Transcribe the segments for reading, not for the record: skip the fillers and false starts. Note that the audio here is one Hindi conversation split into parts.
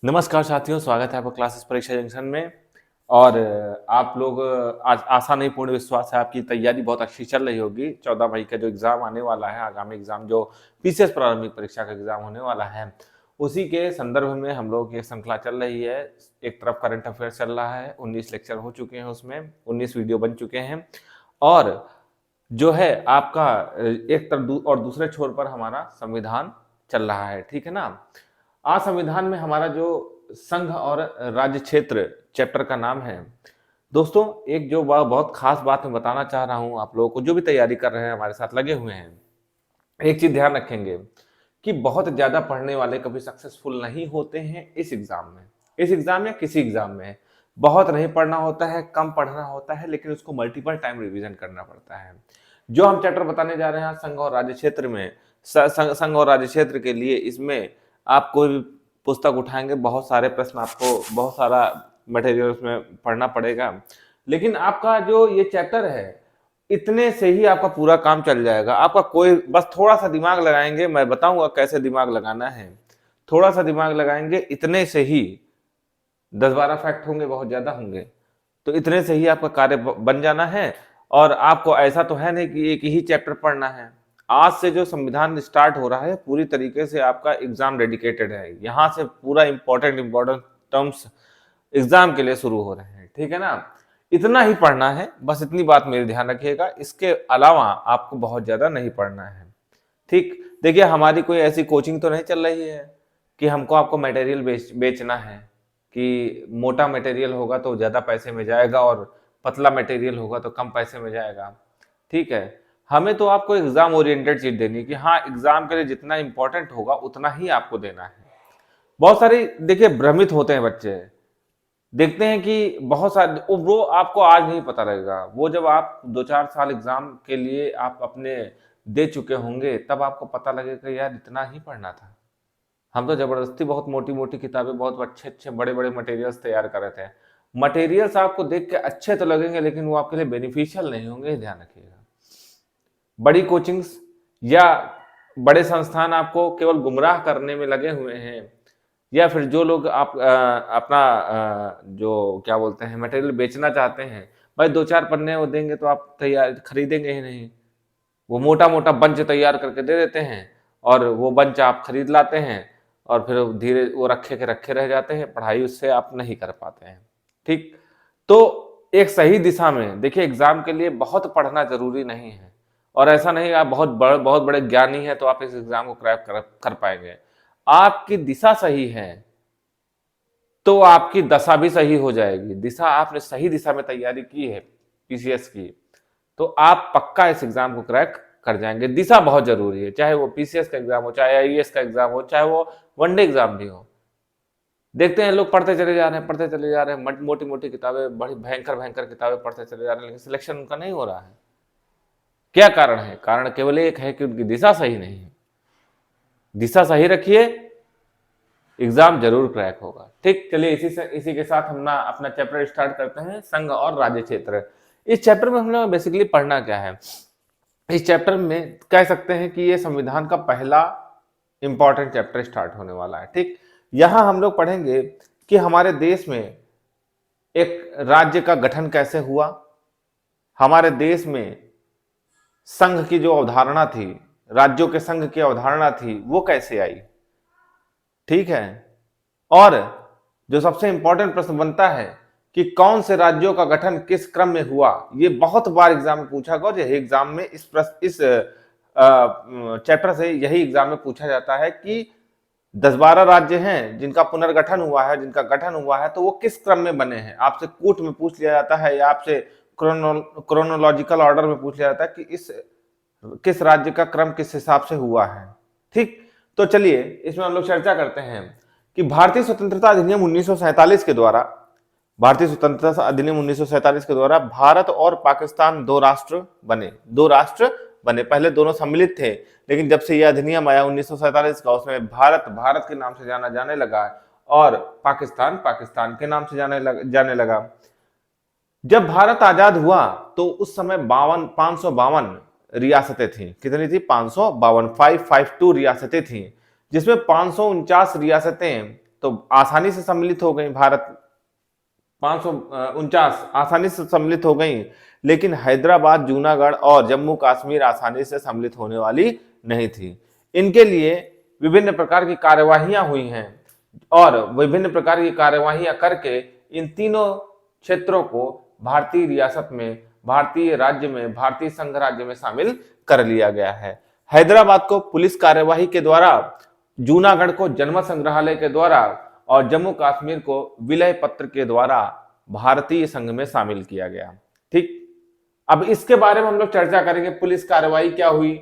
नमस्कार साथियों, स्वागत है आपका क्लासेस परीक्षा जंक्शन में। और आप लोग आज आशा नहीं पूर्ण विश्वास है आपकी तैयारी बहुत अच्छी चल रही होगी। 14 मई का जो एग्ज़ाम आने वाला है, आगामी एग्ज़ाम जो पीसीएस प्रारंभिक परीक्षा का एग्ज़ाम होने वाला है, उसी के संदर्भ में हम लोग की एक श्रृंखला चल रही है। एक तरफ करंट अफेयर्स चल रहा है, 19 लेक्चर हो चुके हैं, उसमें 19 वीडियो बन चुके हैं। और जो है आपका एक तरफ और दूसरे छोर पर हमारा संविधान चल रहा है, ठीक है ना। आज संविधान में हमारा जो संघ और राज्य क्षेत्र चैप्टर का नाम है। दोस्तों, एक जो बहुत खास बात मैं बताना चाह रहा हूं आप लोगों को, जो भी तैयारी कर रहे हैं, हमारे साथ लगे हुए हैं, एक चीज ध्यान रखेंगे कि बहुत ज्यादा पढ़ने वाले कभी सक्सेसफुल नहीं होते हैं इस एग्जाम में। इस एग्जाम या किसी एग्जाम में बहुत नहीं पढ़ना होता है, कम पढ़ना होता है, लेकिन उसको मल्टीपल टाइम रिवीजन करना पड़ता है। जो हम चैप्टर बताने जा रहे हैं संघ और राज्य क्षेत्र में, संघ और राज्य क्षेत्र के लिए, इसमें आप कोई भी पुस्तक उठाएंगे, बहुत सारे प्रश्न, आपको बहुत सारा मटेरियल उसमें पढ़ना पड़ेगा। लेकिन आपका जो ये चैप्टर है, इतने से ही आपका पूरा काम चल जाएगा। आपका कोई बस थोड़ा सा दिमाग लगाएंगे, मैं बताऊंगा कैसे दिमाग लगाना है। थोड़ा सा दिमाग लगाएंगे, इतने से ही 10-12 फैक्ट होंगे, बहुत ज्यादा होंगे, तो इतने से ही आपका कार्य बन जाना है। और आपको ऐसा तो है नहीं कि एक ही चैप्टर पढ़ना है। आज से जो संविधान स्टार्ट हो रहा है, पूरी तरीके से आपका एग्जाम डेडिकेटेड है। यहाँ से पूरा इंपॉर्टेंट टर्म्स एग्जाम के लिए शुरू हो रहे हैं, ठीक है ना। इतना ही पढ़ना है, बस इतनी बात मेरे ध्यान रखिएगा। इसके अलावा आपको बहुत ज्यादा नहीं पढ़ना है, ठीक। देखिए, हमारी कोई ऐसी कोचिंग तो नहीं चल रही है कि हमको आपको मटेरियल बेचना है, कि मोटा मटेरियल होगा तो ज्यादा पैसे में जाएगा और पतला मटेरियल होगा तो कम पैसे में जाएगा, ठीक है। हमें तो आपको एग्जाम ओरिएंटेड चीज देनी है कि हाँ, एग्जाम के लिए जितना इंपॉर्टेंट होगा उतना ही आपको देना है। बहुत सारी देखिए भ्रमित होते हैं बच्चे, देखते हैं कि बहुत सारे, वो आपको आज नहीं पता लगेगा। वो जब आप 2-4 साल एग्जाम के लिए आप अपने दे चुके होंगे, तब आपको पता लगेगा यार इतना ही पढ़ना था। हम तो जबरदस्ती बहुत मोटी मोटी किताबें, बहुत अच्छे अच्छे बड़े बड़े मटेरियल्स तैयार कर रहे थे। मटेरियल्स आपको देख के अच्छे तो लगेंगे, लेकिन वो आपके लिए बेनिफिशियल नहीं होंगे, ध्यान रखिएगा। बड़ी कोचिंग्स या बड़े संस्थान आपको केवल गुमराह करने में लगे हुए हैं, या फिर जो लोग आप अपना जो क्या बोलते हैं मटेरियल बेचना चाहते हैं, भाई 2-4 पन्ने वो देंगे तो आप तैयार खरीदेंगे ही नहीं। वो मोटा मोटा बंच तैयार करके दे देते हैं, और वो बंच आप खरीद लाते हैं, और फिर धीरे वो रखे के रखे रह जाते हैं, पढ़ाई उससे आप नहीं कर पाते हैं, ठीक। तो एक सही दिशा में देखिए, एग्जाम के लिए बहुत पढ़ना जरूरी नहीं है। और ऐसा नहीं आप बहुत बड़े ज्ञानी हैं तो आप इस एग्जाम को क्रैक कर पाएंगे। आपकी दिशा सही है तो आपकी दशा भी सही हो जाएगी। दिशा, आपने सही दिशा में तैयारी की है पीसीएस की, तो आप पक्का इस एग्जाम को क्रैक कर जाएंगे। दिशा बहुत जरूरी है, चाहे वो पीसीएस का एग्जाम हो, चाहे आईएएस का एग्जाम हो, चाहे वो वनडे एग्जाम भी हो। देखते हैं लोग पढ़ते चले जा रहे हैं, पढ़ते चले जा रहे हैं, मोटी मोटी किताबें, बड़ी भयंकर भयंकर किताबें पढ़ते चले जा रहे हैं, लेकिन सिलेक्शन उनका नहीं हो रहा है। क्या कारण है? कारण केवल एक है कि उनकी दिशा सही नहीं है। दिशा सही रखिए, एग्जाम जरूर क्रैक होगा, ठीक। चलिए इसी के साथ हम ना अपना चैप्टर स्टार्ट करते हैं, संघ और राज्य क्षेत्र। इस चैप्टर में हमने बेसिकली पढ़ना क्या है? इस चैप्टर में कह सकते हैं कि ये संविधान का पहला इंपॉर्टेंट चैप्टर स्टार्ट होने वाला है, ठीक। यहां हम लोग पढ़ेंगे कि हमारे देश में एक राज्य का गठन कैसे हुआ, हमारे देश में संघ की जो अवधारणा थी, राज्यों के संघ की अवधारणा थी, वो कैसे आई, ठीक है। और जो सबसे इंपॉर्टेंट प्रश्न बनता है कि कौन से राज्यों का गठन किस क्रम में हुआ, ये बहुत बार एग्जाम में पूछा गया। और यही एग्जाम में इस चैप्टर से यही एग्जाम में पूछा जाता है कि 10-12 राज्य हैं जिनका पुनर्गठन हुआ है, जिनका गठन हुआ है, तो वो किस क्रम में बने हैं। आपसे कूट में पूछ लिया जाता है, या आपसे क्रोनोलॉजिकल ऑर्डर में पूछ लिया जाता है कि किस राज्य का क्रम किस हिसाब से हुआ है, ठीक। तो चलिए इसमें हम लोग चर्चा करते हैं कि भारतीय स्वतंत्रता अधिनियम 1947 के द्वारा, भारतीय स्वतंत्रता अधिनियम 1947 के द्वारा भारत और पाकिस्तान दो राष्ट्र बने। पहले दोनों सम्मिलित थे, लेकिन जब से यह अधिनियम आया 1947 का, उसमें भारत भारत के नाम से जाना जाने लगा और पाकिस्तान पाकिस्तान के नाम से जाने लगा। जब भारत आजाद हुआ तो उस समय 552 रियासतें थी। कितनी थी? 552 रियासतें थी, जिसमें 549 रियासतें तो आसानी से सम्मिलित हो गई भारत, 549 आसानी से सम्मिलित हो गई, लेकिन हैदराबाद, जूनागढ़ और जम्मू कश्मीर आसानी से सम्मिलित होने वाली नहीं थी। इनके लिए विभिन्न प्रकार की कार्यवाहियां हुई हैं और विभिन्न प्रकार की कार्यवाहियां करके इन तीनों क्षेत्रों को भारतीय रियासत में, भारतीय राज्य में, भारतीय संघ राज्य में शामिल कर लिया गया है। हैदराबाद को पुलिस कार्यवाही के द्वारा, जूनागढ़ को जनमत संग्रहालय के द्वारा और जम्मू कश्मीर को विलय पत्र के द्वारा भारतीय संघ में शामिल किया गया। ठीक, अब इसके बारे में हम लोग चर्चा करेंगे। पुलिस कार्रवाई क्या हुई,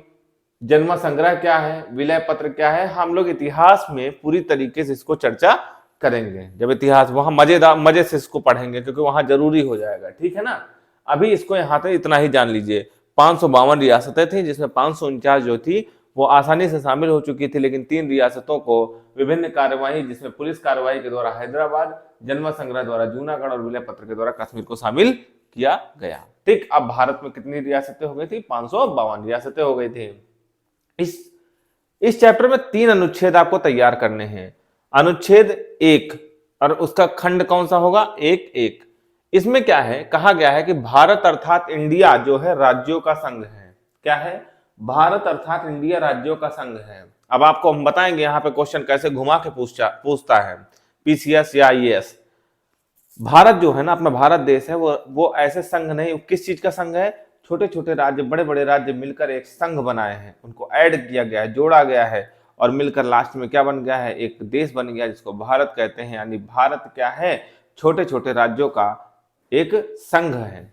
जनमत संग्रह क्या है, विलय पत्र क्या है, हम लोग इतिहास में पूरी तरीके से इसको चर्चा करेंगे। जब इतिहास वहां मजे से इसको पढ़ेंगे, क्योंकि वहां जरूरी हो जाएगा। ठीक है ना, अभी इसको यहां तक इतना ही जान लीजिए। 552 रियासतें थी, जिसमें 549 जो थी वो आसानी से शामिल हो चुकी थी, लेकिन 3 रियासतों को विभिन्न कार्यवाही, जिसमें पुलिस कार्रवाई के द्वारा हैदराबाद, जनमत संग्रह द्वारा जूनागढ़ और विलय पत्र के द्वारा कश्मीर को शामिल किया गया। ठीक, अब भारत में कितनी रियासतें हो गई थी? 552 रियासतें हो गई थी। इस चैप्टर में 3 अनुच्छेद आपको तैयार करने हैं। अनुच्छेद 1 और उसका खंड कौन सा होगा? 1(1). इसमें क्या है, कहा गया है कि भारत अर्थात इंडिया जो है राज्यों का संघ है। क्या है? भारत अर्थात इंडिया राज्यों का संघ है। अब आपको हम बताएंगे यहाँ पे क्वेश्चन कैसे घुमा के पूछता है पीसीएस या आईएएस। भारत जो है ना, अपना भारत देश है, वो ऐसे संघ नहीं, किस चीज का संघ है? छोटे छोटे राज्य, बड़े बड़े राज्य मिलकर एक संघ बनाए हैं, उनको ऐड किया गया है, जोड़ा गया है और मिलकर लास्ट में क्या बन गया है? एक देश बन गया जिसको भारत कहते हैं। यानी भारत क्या है? छोटे छोटे राज्यों का एक संघ है।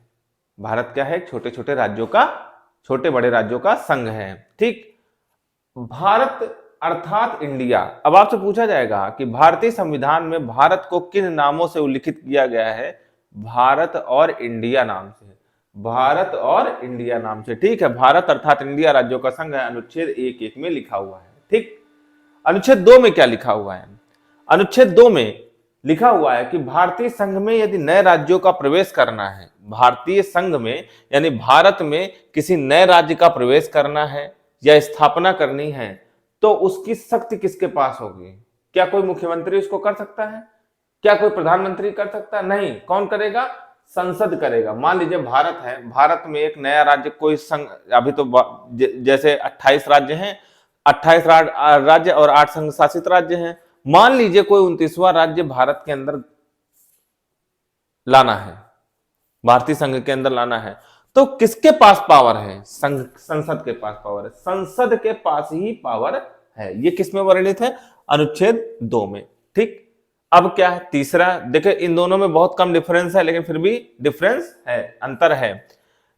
भारत क्या है? छोटे छोटे राज्यों का, छोटे बड़े राज्यों का संघ है। ठीक, भारत अर्थात इंडिया। अब आपसे पूछा जाएगा कि भारतीय संविधान में भारत को किन नामों से उल्लिखित किया गया है? भारत और इंडिया नाम से, भारत और इंडिया नाम से। ठीक है, भारत अर्थात इंडिया राज्यों का संघ है, अनुच्छेद 1(1) में लिखा हुआ है। ठीक, अनुच्छेद 2 में क्या लिखा हुआ है? अनुच्छेद 2 में लिखा हुआ है कि भारतीय संघ में यदि नए राज्यों का प्रवेश करना है, भारतीय संघ में यानी भारत में किसी नए राज्य का प्रवेश करना है या स्थापना करनी है, तो उसकी शक्ति किसके पास होगी? क्या कोई मुख्यमंत्री उसको कर सकता है? क्या कोई प्रधानमंत्री कर सकता है? नहीं। कौन करेगा? संसद करेगा। मान लीजिए भारत है, भारत में एक नया राज्य, कोई संघ, अभी तो जैसे 28 राज्य हैं, 28 राज्य और 8 संघ शासित राज्य हैं। मान लीजिए कोई 29वां राज्य भारत के अंदर लाना है, भारतीय संघ के अंदर लाना है, तो किसके पास पावर है? संसद के पास पावर है। संसद के पास ही पावर है। ये किस में वर्णित है? अनुच्छेद 2 में। ठीक, अब क्या है? तीसरा, देखिए इन दोनों में बहुत कम डिफरेंस है, लेकिन फिर भी डिफरेंस है, अंतर है।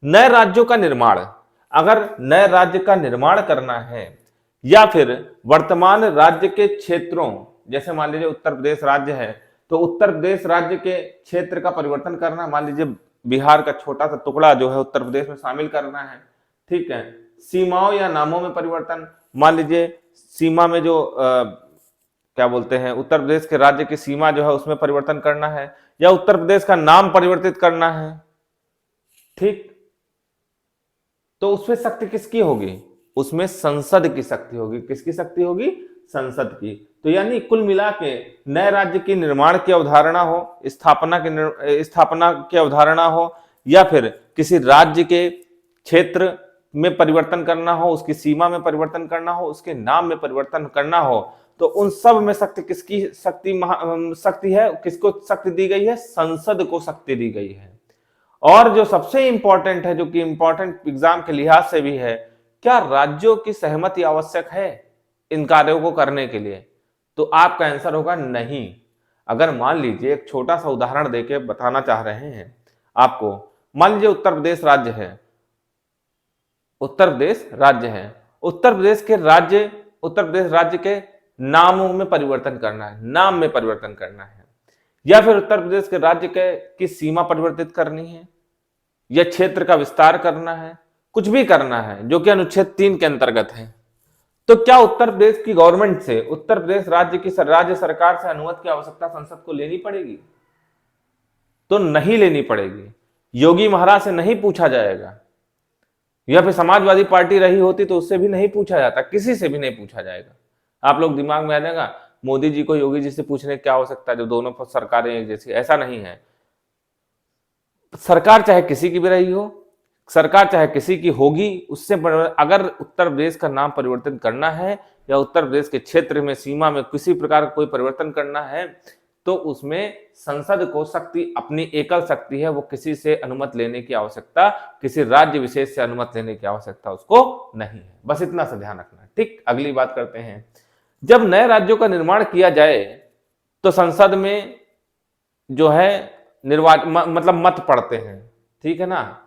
नए राज्यों का निर्माण, अगर नए राज्य का निर्माण करना है या फिर वर्तमान राज्य के क्षेत्रों, जैसे मान लीजिए उत्तर प्रदेश राज्य है, तो उत्तर प्रदेश राज्य के क्षेत्र का परिवर्तन करना, मान लीजिए बिहार का छोटा सा टुकड़ा जो है उत्तर प्रदेश में शामिल करना है। ठीक है, सीमाओं या नामों में परिवर्तन, मान लीजिए सीमा में जो क्या बोलते हैं, उत्तर प्रदेश के राज्य की सीमा जो है उसमें परिवर्तन करना है, या उत्तर प्रदेश का नाम परिवर्तित करना है। ठीक, तो उसमें शक्ति किसकी होगी? उसमें संसद की शक्ति होगी। किसकी शक्ति होगी? संसद की। तो यानी कुल मिला के नए राज्य की निर्माण की अवधारणा हो, स्थापना की अवधारणा हो, या फिर किसी राज्य के क्षेत्र में परिवर्तन करना हो, उसकी सीमा में परिवर्तन करना हो, उसके नाम में परिवर्तन करना हो, तो उन सब में शक्ति किसकी शक्ति है? किसको शक्ति दी गई है? संसद को शक्ति दी गई है। और जो सबसे इंपॉर्टेंट है, जो कि इंपॉर्टेंट एग्जाम के लिहाज से भी है, क्या राज्यों की सहमति आवश्यक है इन कार्यों को करने के लिए? तो आपका आंसर होगा नहीं। अगर मान लीजिए एक छोटा सा उदाहरण देके बताना चाह रहे हैं आपको, मान लीजिए उत्तर प्रदेश राज्य है, उत्तर प्रदेश के नामों में परिवर्तन करना है, नाम में परिवर्तन करना है, या फिर उत्तर प्रदेश के राज्य की सीमा परिवर्तित करनी है, या क्षेत्र का विस्तार करना है, कुछ भी करना है जो कि अनुच्छेद 3 के अंतर्गत है, तो क्या उत्तर प्रदेश की गवर्नमेंट से, उत्तर प्रदेश राज्य सरकार से अनुमति की आवश्यकता संसद को लेनी पड़ेगी? तो नहीं लेनी पड़ेगी। योगी महाराज से नहीं पूछा जाएगा, या फिर समाजवादी पार्टी रही होती तो उससे भी नहीं पूछा जाता, किसी से भी नहीं पूछा जाएगा। आप लोग दिमाग में आ जाएगा, मोदी जी को योगी जी से पूछने की क्या आवश्यकता है, जो दोनों सरकारें एक जैसी, ऐसा नहीं है। सरकार चाहे किसी की भी रही हो, सरकार चाहे किसी की होगी, उससे अगर उत्तर प्रदेश का नाम परिवर्तन करना है या उत्तर प्रदेश के क्षेत्र में सीमा में किसी प्रकार का कोई परिवर्तन करना है, तो उसमें संसद को शक्ति, अपनी एकल शक्ति है, वो किसी से अनुमति लेने की आवश्यकता, किसी राज्य विशेष से अनुमति लेने की आवश्यकता उसको नहीं है। बस इतना सा ध्यान रखना। ठीक, अगली बात करते हैं। जब नए राज्यों का निर्माण किया जाए तो संसद में जो है मतलब मत पड़ते हैं, ठीक है ना।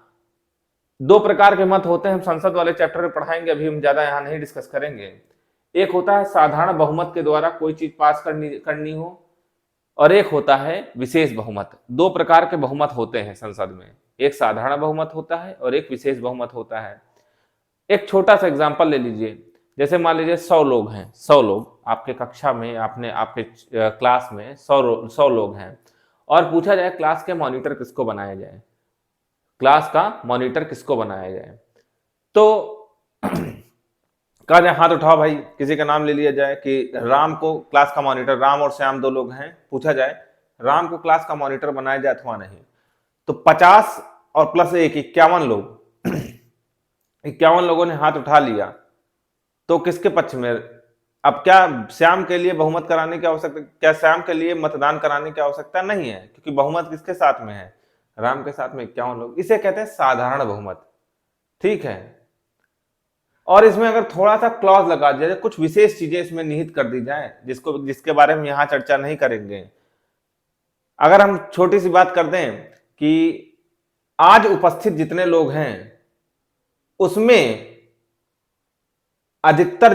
दो प्रकार के मत होते हैं, हम संसद वाले चैप्टर में पढ़ाएंगे, अभी हम ज्यादा यहां नहीं डिस्कस करेंगे। एक होता है साधारण बहुमत के द्वारा कोई चीज पास करनी हो, और एक होता है विशेष बहुमत। दो प्रकार के बहुमत होते हैं संसद में, एक साधारण बहुमत होता है और एक विशेष बहुमत होता है। एक छोटा सा एग्जांपल ले लीजिए, जैसे मान लीजिए 100 लोग हैं, 100 लोग आपके कक्षा में, आपके क्लास में 100 लोग हैं, और पूछा जाए क्लास के मॉनिटर किसको बनाया जाए, क्लास का मॉनिटर किसको बनाया जाए, तो कहा जाए हाथ उठाओ भाई, किसी का नाम ले लिया जाए कि राम को क्लास का मॉनिटर, राम और श्याम 2 लोग हैं, पूछा जाए राम को क्लास का मॉनिटर बनाया जाए अथवा नहीं, तो 50 और प्लस 1 51 लोग 51 लोगों ने हाथ उठा लिया। तो किसके पक्ष में? अब क्या श्याम के लिए बहुमत कराने की आवश्यकता, क्या श्याम के लिए मतदान कराने की आवश्यकता नहीं है, क्योंकि बहुमत किसके साथ में है, राम के साथ में 51 लोग। इसे कहते हैं साधारण बहुमत, ठीक है। और इसमें अगर थोड़ा सा क्लॉज लगा दिया जाए, कुछ विशेष चीजें इसमें निहित कर दी जाए, जिसके बारे में यहां चर्चा नहीं करेंगे। अगर हम छोटी सी बात कर दें कि आज उपस्थित जितने लोग हैं उसमें अधिकतर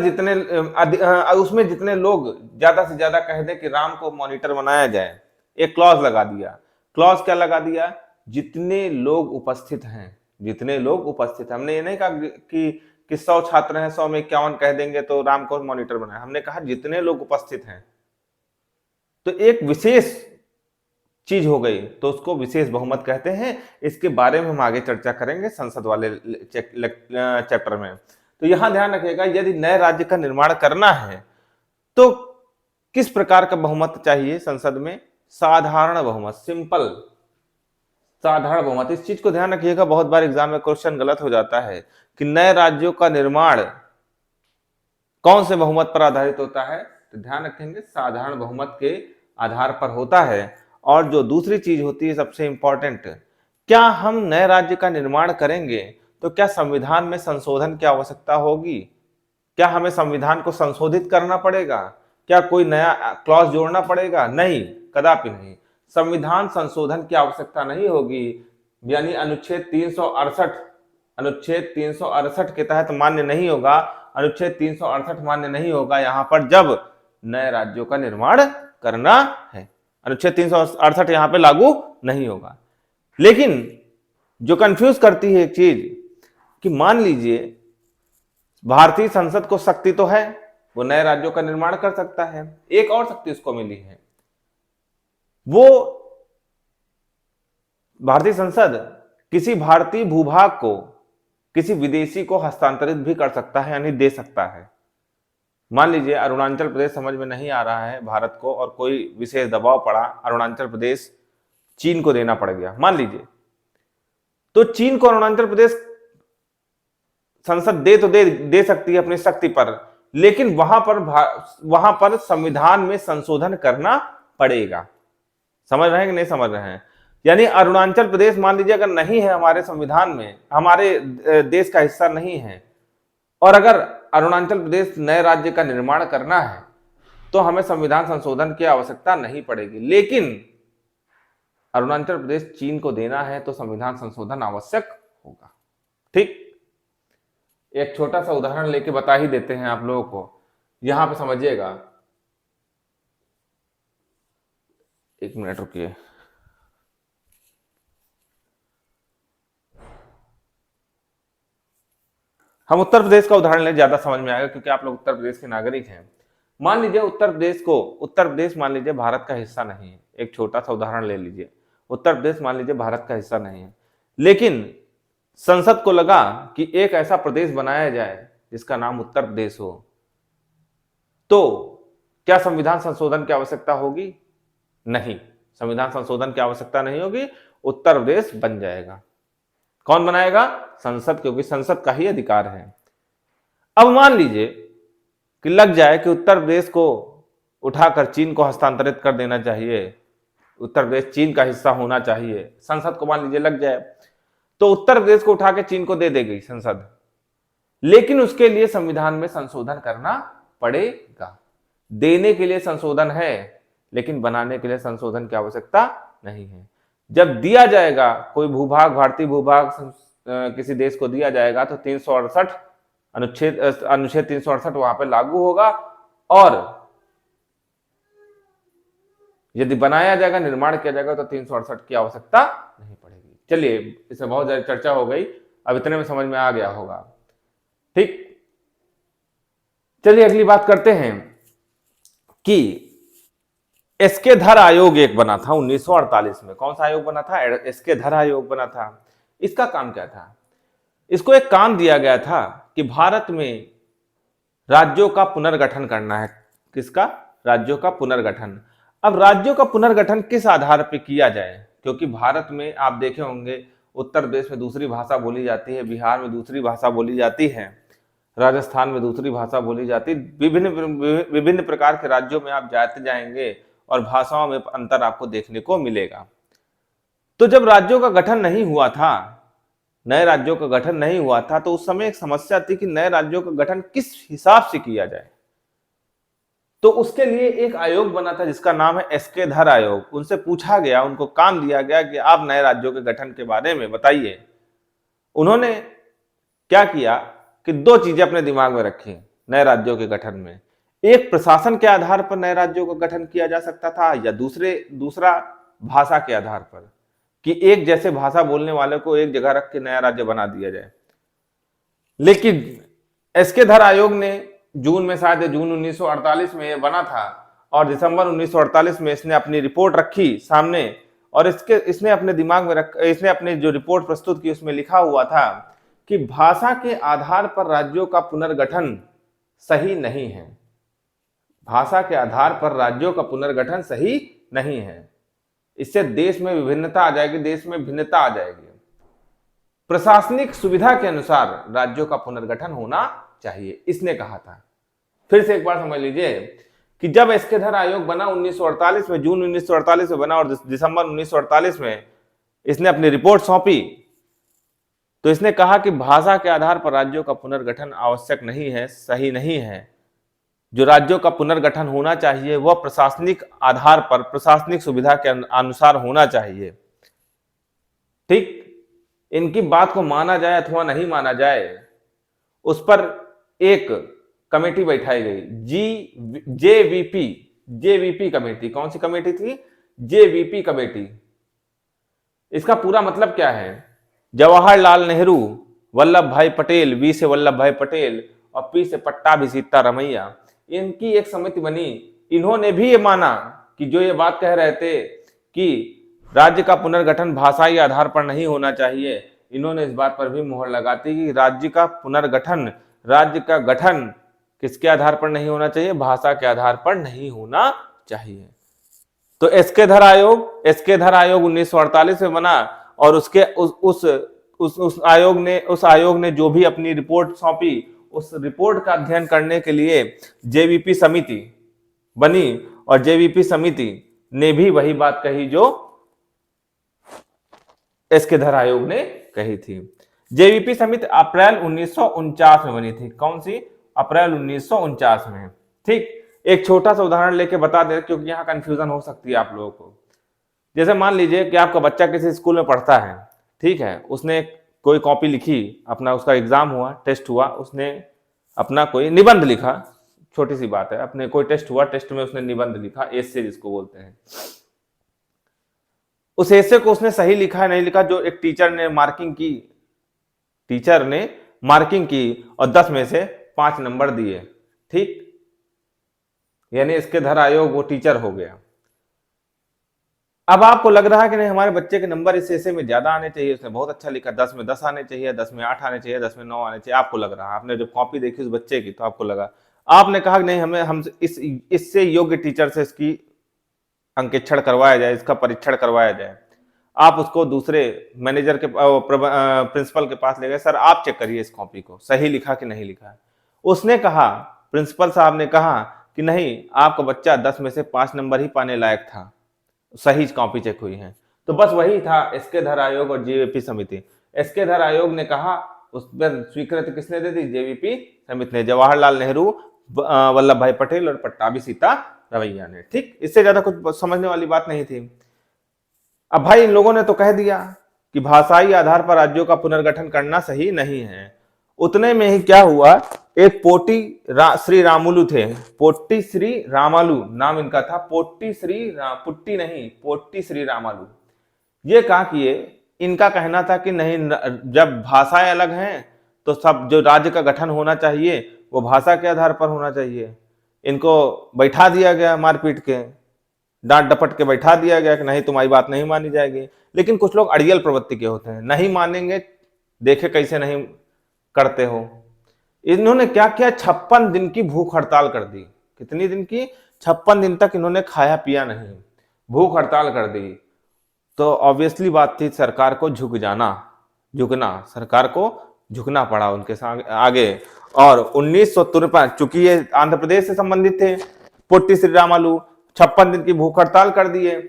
उसमें जितने लोग ज्यादा से ज्यादा कह दें कि राम को मॉनिटर बनाया जाए, एक क्लॉज लगा दिया। क्लॉज क्या लगा दिया? जितने लोग उपस्थित हैं, जितने लोग उपस्थित हैं। हमने ये नहीं कहा कि 100 छात्र हैं, 100 में 51 कह देंगे तो राम को मॉनिटर बनाया, हमने कहा जितने लोग उपस्थित हैं। तो एक विशेष चीज हो गई तो उसको विशेष बहुमत कहते हैं। इसके बारे में हम आगे चर्चा करेंगे संसद वाले चैप्टर में। तो यहां ध्यान रखिएगा, यदि नए राज्य का निर्माण करना है तो किस प्रकार का बहुमत चाहिए संसद में? साधारण बहुमत, सिंपल साधारण बहुमत। इस चीज को ध्यान रखिएगा, बहुत बार एग्जाम में क्वेश्चन गलत हो जाता है कि नए राज्यों का निर्माण कौन से बहुमत पर आधारित होता है, तो ध्यान रखेंगे साधारण बहुमत के आधार पर होता है। और जो दूसरी चीज होती है सबसे इंपॉर्टेंट, क्या हम नए राज्य का निर्माण करेंगे तो क्या संविधान में संशोधन की आवश्यकता होगी? क्या हमें संविधान को संशोधित करना पड़ेगा? क्या कोई नया क्लॉज जोड़ना पड़ेगा? नहीं, कदापि नहीं। संविधान संशोधन की आवश्यकता नहीं होगी, यानी अनुच्छेद 368 के तहत मान्य नहीं होगा, अनुच्छेद 368 मान्य नहीं होगा यहां पर जब नए राज्यों का निर्माण करना है। अनुच्छेद 368 यहां पे लागू नहीं होगा। लेकिन जो कंफ्यूज करती है एक चीज कि मान लीजिए भारतीय संसद को शक्ति तो है, वो नए राज्यों का निर्माण कर सकता है, एक और शक्ति उसको मिली है, वो भारतीय संसद किसी भारतीय भूभाग को किसी विदेशी को हस्तांतरित भी कर सकता है, यानी दे सकता है। मान लीजिए अरुणाचल प्रदेश समझ में नहीं आ रहा है भारत को और कोई विशेष दबाव पड़ा, अरुणाचल प्रदेश चीन को देना पड़ गया मान लीजिए, तो चीन को अरुणाचल प्रदेश संसद दे सकती है अपनी शक्ति पर, लेकिन वहां पर संविधान में संशोधन करना पड़ेगा। समझ रहे हैं कि नहीं समझ रहे हैं? यानी अरुणाचल प्रदेश मान लीजिए अगर नहीं है हमारे संविधान में, हमारे देश का हिस्सा नहीं है, और अगर अरुणाचल प्रदेश नए राज्य का निर्माण करना है तो हमें संविधान संशोधन की आवश्यकता नहीं पड़ेगी। लेकिन अरुणाचल प्रदेश चीन को देना है तो संविधान संशोधन आवश्यक होगा। ठीक, एक छोटा सा उदाहरण लेके बता ही देते हैं आप लोगों को, यहां पे समझिएगा। एक मिनट रुकिए। हम उत्तर प्रदेश का उदाहरण ले, ज्यादा समझ में आएगा क्योंकि आप लोग उत्तर प्रदेश के नागरिक हैं। मान लीजिए उत्तर प्रदेश मान लीजिए भारत का हिस्सा नहीं है। एक छोटा सा उदाहरण ले लीजिए, उत्तर प्रदेश मान लीजिए भारत का हिस्सा नहीं है, लेकिन संसद को लगा कि एक ऐसा प्रदेश बनाया जाए जिसका नाम उत्तर प्रदेश हो। तो क्या संविधान संशोधन की आवश्यकता होगी? नहीं, संविधान संशोधन की आवश्यकता नहीं होगी, उत्तर प्रदेश बन जाएगा। कौन बनाएगा? संसद, क्योंकि संसद का ही अधिकार है। अब मान लीजिए कि लग जाए कि उत्तर प्रदेश को उठाकर चीन को हस्तांतरित कर देना चाहिए, उत्तर प्रदेश चीन का हिस्सा होना चाहिए, संसद को मान लीजिए लग जाए, तो उत्तर प्रदेश को उठा के चीन को दे देगी संसद, लेकिन उसके लिए संविधान में संशोधन करना पड़ेगा। देने के लिए संशोधन है, लेकिन बनाने के लिए संशोधन की आवश्यकता नहीं है। जब दिया जाएगा कोई भूभाग, भारतीय भूभाग किसी देश को दिया जाएगा, तो 368 अनुच्छेद 368 वहां पर लागू होगा, और यदि बनाया जाएगा, निर्माण किया जाएगा, तो 368 की आवश्यकता नहीं पड़ेगी। चलिए, इसमें बहुत ज्यादा चर्चा हो गई, अब इतने में समझ में आ गया होगा। ठीक, चलिए अगली बात करते हैं कि एसके धर आयोग एक बना था 1948 में। कौन सा आयोग बना था? एसके धर आयोग बना था। इसका काम क्या था? इसको एक काम दिया गया था कि भारत में राज्यों का पुनर्गठन करना है। किसका? राज्यों का पुनर्गठन। अब राज्यों का पुनर्गठन किस आधार पर किया जाए? क्योंकि भारत में आप देखे होंगे, उत्तर प्रदेश में दूसरी भाषा बोली जाती है, बिहार में दूसरी भाषा बोली जाती है, राजस्थान में दूसरी भाषा बोली जाती है। विभिन्न प्रकार के राज्यों में आप जाते जाएंगे और भाषाओं में अंतर आपको देखने को मिलेगा। तो जब राज्यों का गठन नहीं हुआ था, नए राज्यों का गठन नहीं हुआ था, तो उस समय एक समस्या थी कि नए राज्यों का गठन किस हिसाब से किया जाए। तो उसके लिए एक आयोग बना था जिसका नाम है एसके धर आयोग। उनसे पूछा गया, उनको काम दिया गया कि आप नए राज्यों के गठन के बारे में बताइए। उन्होंने क्या किया कि दो चीजें अपने दिमाग में रखी नए राज्यों के गठन में। एक, प्रशासन के आधार पर नए राज्यों का गठन किया जा सकता था, या दूसरा भाषा के आधार पर, कि एक जैसे भाषा बोलने वाले को एक जगह रख के नया राज्य बना दिया जाए। लेकिन एसके धर आयोग ने जून 1948 में यह बना था, और दिसंबर 1948 में इसने अपनी रिपोर्ट रखी सामने, और इसने अपने दिमाग में इसने अपनी जो रिपोर्ट प्रस्तुत की उसमें लिखा हुआ था कि भाषा के आधार पर राज्यों का पुनर्गठन सही नहीं है। भाषा के आधार पर राज्यों का पुनर्गठन सही नहीं है। इससे देश में विभिन्नता आ जाएगी, देश में भिन्नता आ जाएगी। प्रशासनिक सुविधा के अनुसार राज्यों का पुनर्गठन होना चाहिए, इसने कहा था। फिर से एक बार समझ लीजिए कि जब एसके धर आयोग बना 1948 में, जून 1948 में बना, और दिसंबर 1948 में इसने अपनी रिपोर्ट सौंपी, तो इसने कहा कि भाषा के आधार पर राज्यों का पुनर्गठन आवश्यक नहीं है, सही नहीं है। जो राज्यों का पुनर्गठन होना चाहिए वह प्रशासनिक आधार पर, प्रशासनिक सुविधा के अनुसार होना चाहिए। ठीक, इनकी बात को माना जाए अथवा नहीं माना जाए, उस पर एक कमेटी बैठाई गई, जेवीपी कमेटी। कौन सी कमेटी थी? JVP committee. इसका पूरा मतलब क्या है? जवाहरलाल नेहरू, वल्लभ भाई पटेल, वी से वल्लभ भाई पटेल और पी से पट्टाभी सीतारमैया, इनकी एक समिति बनी। इन्होंने भी ये माना कि जो ये बात कह रहे थे कि राज्य का पुनर्गठन भाषाई आधार पर नहीं होना चाहिए, इन्होंने इस बात पर भी मोहर लगाती कि राज्य का पुनर्गठन, राज्य का गठन किसके आधार पर नहीं होना चाहिए? भाषा के आधार पर नहीं होना चाहिए। तो एसके धर आयोग 1948 में बना, और उसके उस आयोग ने जो भी अपनी रिपोर्ट सौंपी, उस रिपोर्ट का अध्ययन करने के लिए जेवीपी समिति बनी, और जेवीपी समिति ने भी वही बात कही जो एसके धर आयोग ने कही थी। जेवीपी समिति अप्रैल 1949 में बनी थी। कौन सी? अप्रैल 1949 में। ठीक, एक छोटा सा उदाहरण लेके बता दे, क्योंकि यहां कंफ्यूजन हो सकती है आप लोगों को। जैसे मान लीजिए कि आपका बच्चा किसी स्कूल में पढ़ता है, ठीक है, उसने कोई कॉपी लिखी, अपना उसका एग्जाम हुआ, टेस्ट हुआ, उसने अपना कोई निबंध लिखा, छोटी सी बात है, अपने कोई टेस्ट हुआ, टेस्ट में उसने निबंध लिखा, एसे जिसको बोलते हैं। उस एसे को उसने सही लिखा है नहीं लिखा, जो एक टीचर ने मार्किंग की और 10 में से 5 नंबर दिए। ठीक, यानी इसके धर आयोग वो टीचर हो गया। अब आपको लग रहा है कि नहीं, हमारे बच्चे के नंबर इस एसे में ज्यादा आने चाहिए, उसने बहुत अच्छा लिखा, 10 में 10 आने चाहिए, 10 में 8 आने चाहिए, 10 में 9 आने चाहिए। आपको लग रहा है, आपने जब कॉपी देखी उस बच्चे की तो आपको लगा। आपने कहा कि नहीं, हमें हम इससे योग्य टीचर से इसकी अंकेक्षण करवाया जाए, इसका परीक्षण करवाया जाए। आप उसको दूसरे मैनेजर के प्रिंसिपल के पास ले गए, सर आप चेक करिए इस कॉपी को, सही लिखा कि नहीं लिखा है। उसने कहा, प्रिंसिपल साहब ने कहा कि नहीं, आपका बच्चा 10 में से 5 नंबर ही पाने लायक था, सही कॉपी चेक हुई है। तो बस वही था एसके धर आयोग और जेवीपी समिति। एसके धर आयोग ने कहा, उस पर स्वीकृति किसने दे दी? जेवीपी समिति ने, जवाहरलाल नेहरू, वल्लभ भाई पटेल और पट्टाभी सीता रवैया ने। ठीक, इससे ज्यादा कुछ समझने वाली बात नहीं थी। अब भाई इन लोगों ने तो कह दिया कि भाषाई आधार पर राज्यों का पुनर्गठन करना सही नहीं है। उतने में ही क्या हुआ, एक पोटी श्री रामुलु थे, पोटी श्री रामालू नाम इनका था, पुट्टी नहीं, पोटी श्री रामालू। ये कहा किए, इनका कहना था कि नहीं, जब भाषाएं अलग हैं तो सब जो राज्य का गठन होना चाहिए वो भाषा के आधार पर होना चाहिए। इनको बैठा दिया गया, मारपीट के, डांट डपट के बैठा दिया गया कि नहीं, तुम्हारी बात नहीं मानी जाएगी। लेकिन कुछ लोग अड़ियल प्रवृत्ति के होते हैं, नहीं मानेंगे, देखे कैसे नहीं करते हो। इन्होंने क्या किया, 56 दिन की भूख हड़ताल कर दी। कितनी दिन की? 56 दिन तक इन्होंने खाया पिया नहीं, भूख हड़ताल कर दी। तो ऑब्वियसली बात थी, सरकार को झुकना, सरकार को झुकना पड़ा उनके आगे। और 1953, चूंकि ये आंध्र प्रदेश से संबंधित थे, पोट्टी श्री रामालू, 56 दिन की भूख हड़ताल कर दिए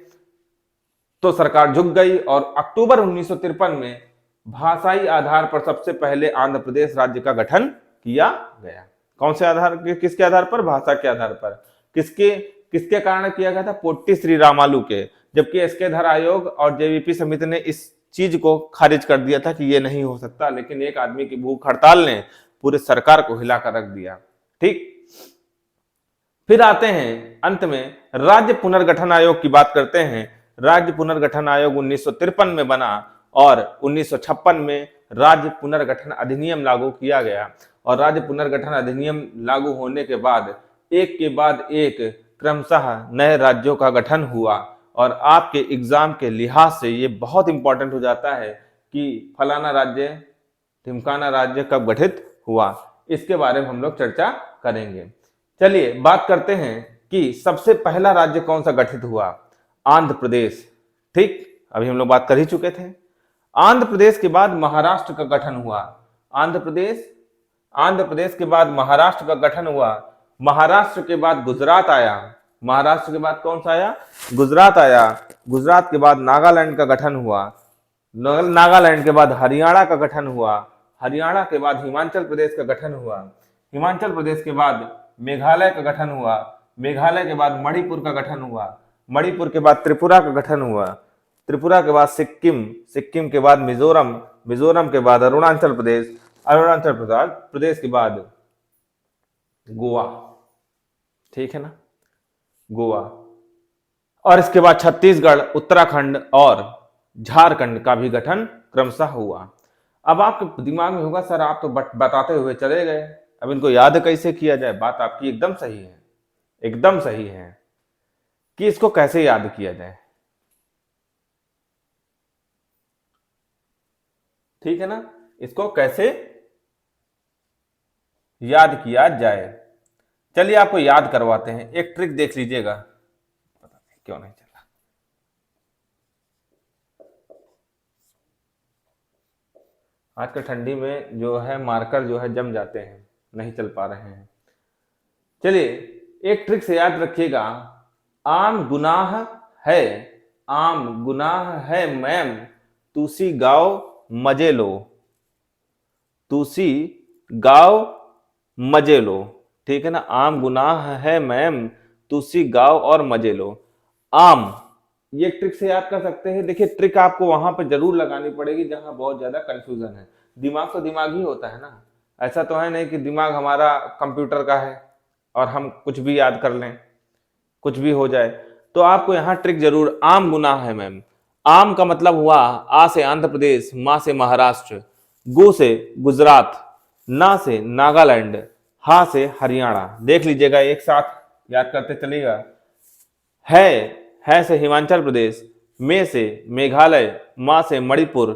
तो सरकार झुक गई। और अक्टूबर 1953 में भाषाई आधार पर सबसे पहले आंध्र प्रदेश राज्य का गठन किया गया। कौन से आधार, किसके आधार पर? भाषा के आधार पर। किसके कारण किया गया था? पोट्टी श्री रामालू के। जबकि एसके धर आयोग और जेवीपी समिति ने इस चीज को खारिज कर दिया था कि ये नहीं हो सकता, लेकिन एक आदमी की भूख हड़ताल ने पूरे सरकार को हिलाकर रख दिया। ठीक, फिर आते हैं अंत में राज्य पुनर्गठन आयोग की बात करते हैं। राज्य पुनर्गठन आयोग 1953 में बना और 1956 में राज्य पुनर्गठन अधिनियम लागू किया गया। और राज्य पुनर्गठन अधिनियम लागू होने के बाद एक के बाद एक क्रमशः नए राज्यों का गठन हुआ। और आपके एग्जाम के लिहाज से ये बहुत इंपॉर्टेंट हो जाता है कि फलाना राज्य, ढिमकाना राज्य कब गठित हुआ, इसके बारे में हम लोग चर्चा करेंगे। चलिए बात करते हैं कि सबसे पहला राज्य कौन सा गठित हुआ? आंध्र प्रदेश। ठीक, अभी हम लोग बात कर ही चुके थे। आंध्र प्रदेश के बाद महाराष्ट्र का गठन हुआ। आंध्र प्रदेश के बाद महाराष्ट्र का गठन हुआ। महाराष्ट्र के बाद गुजरात आया। महाराष्ट्र के बाद कौन सा आया? गुजरात आया। गुजरात के बाद नागालैंड का गठन हुआ। नागालैंड के बाद हरियाणा का गठन हुआ। हरियाणा के बाद हिमाचल प्रदेश का गठन हुआ। हिमाचल प्रदेश के बाद मेघालय का गठन हुआ। मेघालय के बाद मणिपुर का गठन हुआ। मणिपुर के बाद त्रिपुरा का गठन हुआ। त्रिपुरा के बाद सिक्किम। सिक्किम के बाद मिजोरम। मिजोरम के बाद अरुणाचल प्रदेश। अरुणाचल प्रदेश के बाद गोवा। ठीक है ना, गोवा। और इसके बाद छत्तीसगढ़, उत्तराखंड और झारखंड का भी गठन क्रमशः हुआ। अब आपके दिमाग में होगा, सर आप तो बताते हुए चले गए, अब इनको याद कैसे किया जाए? बात आपकी एकदम सही है, एकदम सही है कि इसको कैसे याद किया जाए। ठीक है ना, इसको कैसे याद किया जाए। चलिए आपको याद करवाते हैं, एक ट्रिक देख लीजिएगा। पता नहीं क्यों नहीं चल रहा। आजकल ठंडी में जो है मार्कर जो है जम जाते हैं, नहीं चल पा रहे हैं। चलिए एक ट्रिक से याद रखिएगा, आम गुनाह है, आम गुनाह है मैम, तुसी गाओ मजे लो, तुसी गाओ मजे लो। ठीक है ना, आम गुनाह है मैम, तुसी गाओ और मजे लो। आम, ये ट्रिक से याद कर सकते हैं। देखिए ट्रिक आपको वहां पर जरूर लगानी पड़ेगी जहां बहुत ज्यादा कंफ्यूजन है। दिमाग तो दिमाग ही होता है ना, ऐसा तो है नहीं कि दिमाग हमारा कंप्यूटर का है और हम कुछ भी याद कर लें, कुछ भी हो जाए। तो आपको यहाँ ट्रिक जरूर, आम गुनाह है मैम। आम का मतलब हुआ आ से आंध्र प्रदेश, मा से महाराष्ट्र, गु से गुजरात, ना से नागालैंड, हा से हरियाणा। देख लीजिएगा, एक साथ याद करते चलिएगा। है से हिमाचल प्रदेश, मे से मेघालय, मा से मणिपुर,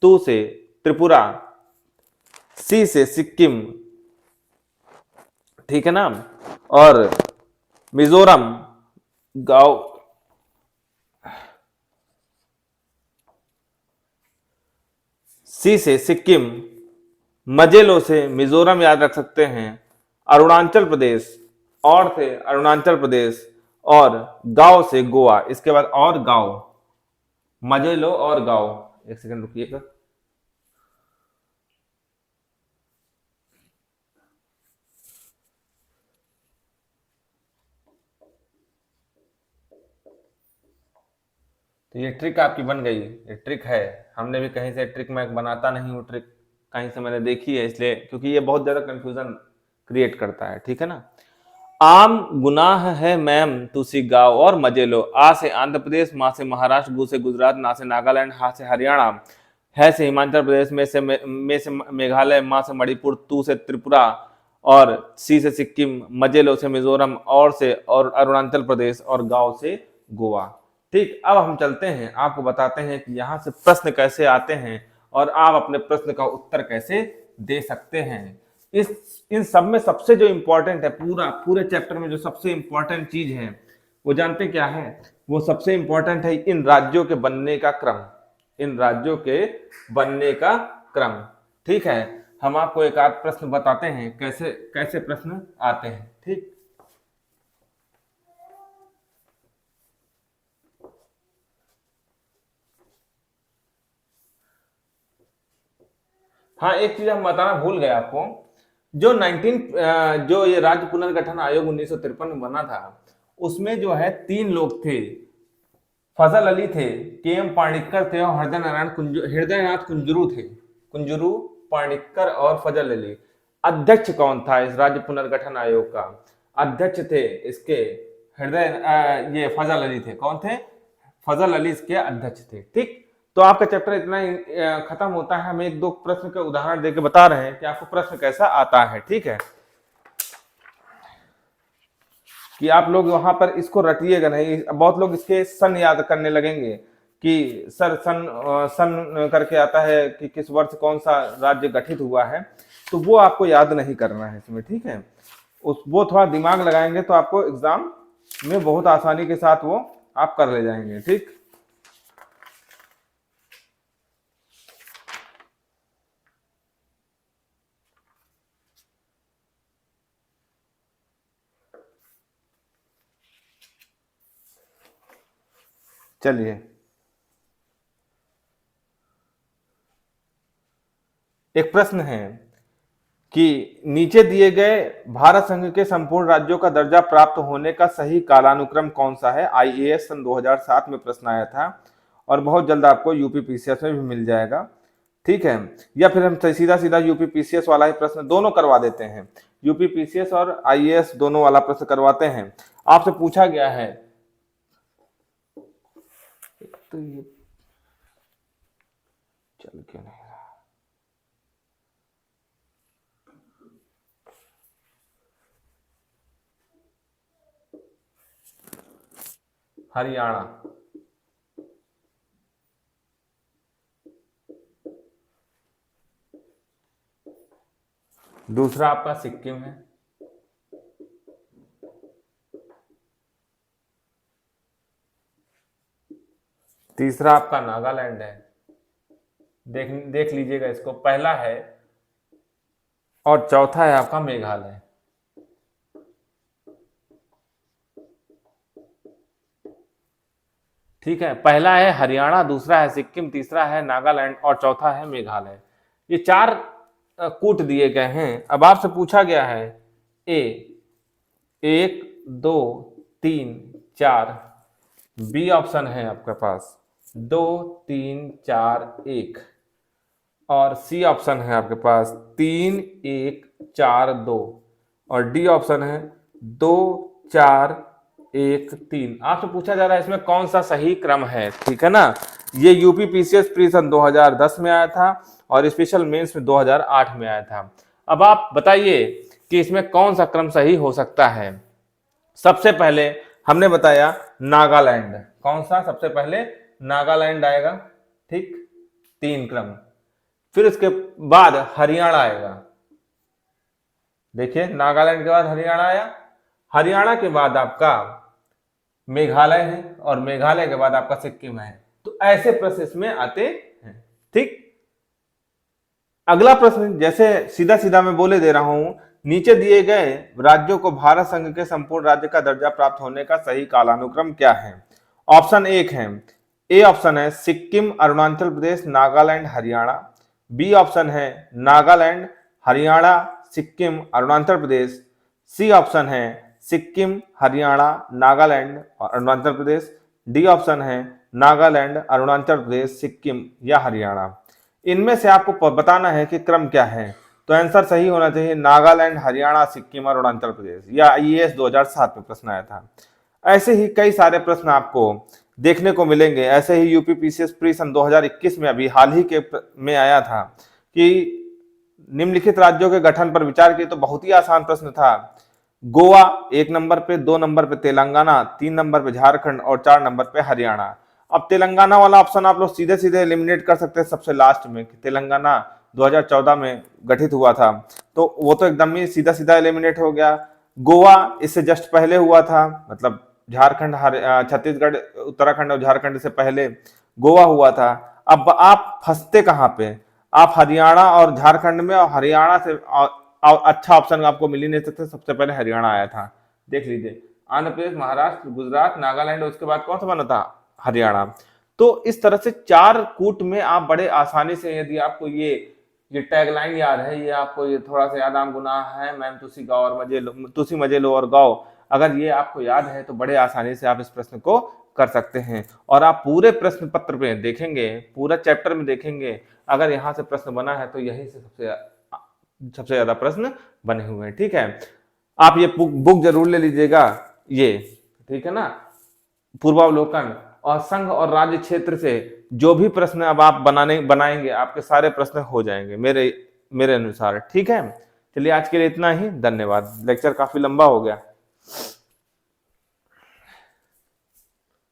तू से त्रिपुरा, सी से सिक्किम, ठीक है ना। और मिजोरम, गाओ, सी से सिक्किम, मजेलो से मिजोरम याद रख सकते हैं, अरुणाचल प्रदेश, और से अरुणाचल प्रदेश, और गांव से गोवा। इसके बाद और गांव, मजेलो और गांव। एक सेकंड रुकिएगा। तो ये ट्रिक आपकी बन गई, ये ट्रिक है। हमने भी कहीं से ट्रिक, मैं बनाता नहीं हूँ ट्रिक, कहीं से मैंने देखी है, इसलिए, क्योंकि ये बहुत ज्यादा कंफ्यूजन क्रिएट करता है। ठीक है ना। आम गुनाह है मैम तुसी गाओ और मजे लो। आ से आंध्र प्रदेश, मा से महाराष्ट्र, गु से गुजरात, ना से नागालैंड, हा से हरियाणा, है से हिमाचल प्रदेश, में से मेघालय, मा से मणिपुर, तू से त्रिपुरा, और सी से सिक्किम, मजेलो से मिजोरम, और से और अरुणाचल प्रदेश, और गांव से गोवा। ठीक, अब हम चलते हैं, आपको बताते हैं कि यहाँ से प्रश्न कैसे आते हैं और आप अपने प्रश्न का उत्तर कैसे दे सकते हैं। इस इन सब में सबसे जो इंपॉर्टेंट है, पूरे चैप्टर में जो सबसे इंपॉर्टेंट चीज है, वो जानते क्या है? वो सबसे इंपॉर्टेंट है इन राज्यों के बनने का क्रम, इन राज्यों के बनने का क्रम। ठीक है, हम आपको एक आध प्रश्न बताते हैं कैसे कैसे प्रश्न आते हैं। ठीक, हाँ, एक चीज हम बताना भूल गए आपको। जो ये राज्य पुनर्गठन आयोग 1953 में बना था, उसमें जो है 3 लोग थे। फजल अली थे, के एम पाणिक्कर थे, और हृदय नाथ कुंजरू थे। कुंजरू, पाणिक्कर और फजल अली। अध्यक्ष कौन था इस राज्य पुनर्गठन आयोग का? अध्यक्ष थे इसके ये फजल अली थे। कौन थे? फजल अली इसके अध्यक्ष थे। ठीक, तो आपका चैप्टर इतना ही खत्म होता है। हम एक दो प्रश्न के उदाहरण देके बता रहे हैं कि आपको प्रश्न कैसा आता है। ठीक है, कि आप लोग वहां पर इसको रटिएगा नहीं। बहुत लोग इसके सन याद करने लगेंगे कि सर सन करके आता है कि किस वर्ष कौन सा राज्य गठित हुआ है, तो वो आपको याद नहीं करना है इसमें। ठीक है, वो थोड़ा दिमाग लगाएंगे तो आपको एग्जाम में बहुत आसानी के साथ वो आप कर ले जाएंगे। ठीक, चलिए, एक प्रश्न है कि नीचे दिए गए भारत संघ के संपूर्ण राज्यों का दर्जा प्राप्त होने का सही कालानुक्रम कौन सा है? आईएएस सन 2007 में प्रश्न आया था, और बहुत जल्द आपको यूपीपीसीएस में भी मिल जाएगा। ठीक है, या फिर हम सीधा सीधा यूपीपीसीएस वाला ही प्रश्न दोनों करवा देते हैं, यूपीपीसीएस और आईएएस दोनों वाला प्रश्न करवाते हैं। आपसे पूछा गया है, तो ये चल क्यों नहीं रहा? हरियाणा, दूसरा आपका सिक्किम है, तीसरा आपका नागालैंड है। देख लीजिएगा इसको, पहला है, और चौथा है आपका मेघालय। ठीक है, पहला है हरियाणा, दूसरा है सिक्किम, तीसरा है नागालैंड, और चौथा है मेघालय। ये 4 कूट दिए गए हैं। अब आपसे पूछा गया है ए 1 2 3 4, बी ऑप्शन है आपके पास 2 3 4 1, और सी ऑप्शन है आपके पास 3 1 4 2, और डी ऑप्शन है 2 4 1 3। आपसे पूछा जा रहा है इसमें कौन सा सही क्रम है। ठीक है ना, ये यूपी पीसीएस प्री सन 2010 में आया था, और स्पेशल मेंस में 2008 में आया था। अब आप बताइए कि इसमें कौन सा क्रम सही हो सकता है। सबसे पहले हमने बताया नागालैंड। कौन सा? सबसे पहले नागालैंड आएगा। ठीक, 3 क्रम। फिर उसके बाद हरियाणा आएगा, देखिए नागालैंड के बाद हरियाणा आया, हरियाणा के बाद आपका मेघालय है और मेघालय के बाद आपका सिक्किम है। तो ऐसे प्रश्न इसमें आते हैं। ठीक, अगला प्रश्न जैसे सीधा सीधा मैं बोले दे रहा हूं, नीचे दिए गए राज्यों को भारत संघ के संपूर्ण राज्य का दर्जा प्राप्त होने का सही कालानुक्रम क्या है? ऑप्शन एक है, ए ऑप्शन है सिक्किम, अरुणाचल प्रदेश, नागालैंड, हरियाणा। बी ऑप्शन है नागालैंड, हरियाणा, सिक्किम, अरुणाचल प्रदेश। सी ऑप्शन है सिक्किम, हरियाणा, नागालैंड और अरुणाचल प्रदेश। डी ऑप्शन है नागालैंड, अरुणाचल प्रदेश, सिक्किम या हरियाणा। इनमें से आपको बताना है कि क्रम क्या है। तो आंसर सही होना चाहिए नागालैंड, हरियाणा, सिक्किम और अरुणाचल प्रदेश। यह आईएएस 2007 में प्रश्न आया था। ऐसे ही कई सारे प्रश्न आपको देखने को मिलेंगे। ऐसे ही यूपी पीसीएस प्री सन 2021 में अभी हाल ही के में आया था कि निम्नलिखित राज्यों के गठन पर विचार किए। तो बहुत ही आसान प्रश्न था। गोवा 1 नंबर पे, 2 नंबर पे तेलंगाना, 3 नंबर पे झारखंड और 4 नंबर पे हरियाणा। अब तेलंगाना वाला ऑप्शन आप लोग सीधे सीधे एलिमिनेट कर सकते हैं सबसे लास्ट में, कि तेलंगाना 2014 में गठित हुआ था, तो वो तो एकदम ही सीधा सीधा एलिमिनेट हो गया। गोवा इससे जस्ट पहले हुआ था, मतलब झारखंड, छत्तीसगढ़, उत्तराखंड और झारखंड से पहले गोवा हुआ था। अब आप फंसते कहां पे, आप हरियाणा और झारखंड में, और हरियाणा से अच्छा ऑप्शन आपको मिल ही नहीं सकते, सबसे पहले हरियाणा आया था। देख लीजिए, आंध्र प्रदेश, महाराष्ट्र, गुजरात, नागालैंड, उसके बाद कौन सा बना था? हरियाणा। तो इस तरह से 4 कूट में आप बड़े आसानी से, यदि आपको ये टैगलाइन याद है, ये आपको ये थोड़ा सा याद, आम गुनाह है मैम तुसी गाओ और मजे लो, तुसी मजे लो और गाओ, अगर ये आपको याद है तो बड़े आसानी से आप इस प्रश्न को कर सकते हैं। और आप पूरे प्रश्न पत्र में देखेंगे, पूरा चैप्टर में देखेंगे, अगर यहाँ से प्रश्न बना है तो यही से सबसे ज्यादा प्रश्न बने हुए हैं। ठीक है, आप ये बुक जरूर ले लीजिएगा, ये ठीक है ना, पूर्वावलोकन। और संघ और राज्य क्षेत्र से जो भी प्रश्न अब आप बनाएंगे, आपके सारे प्रश्न हो जाएंगे मेरे अनुसार। ठीक है, चलिए आज के लिए इतना ही, धन्यवाद। लेक्चर काफी लंबा हो गया।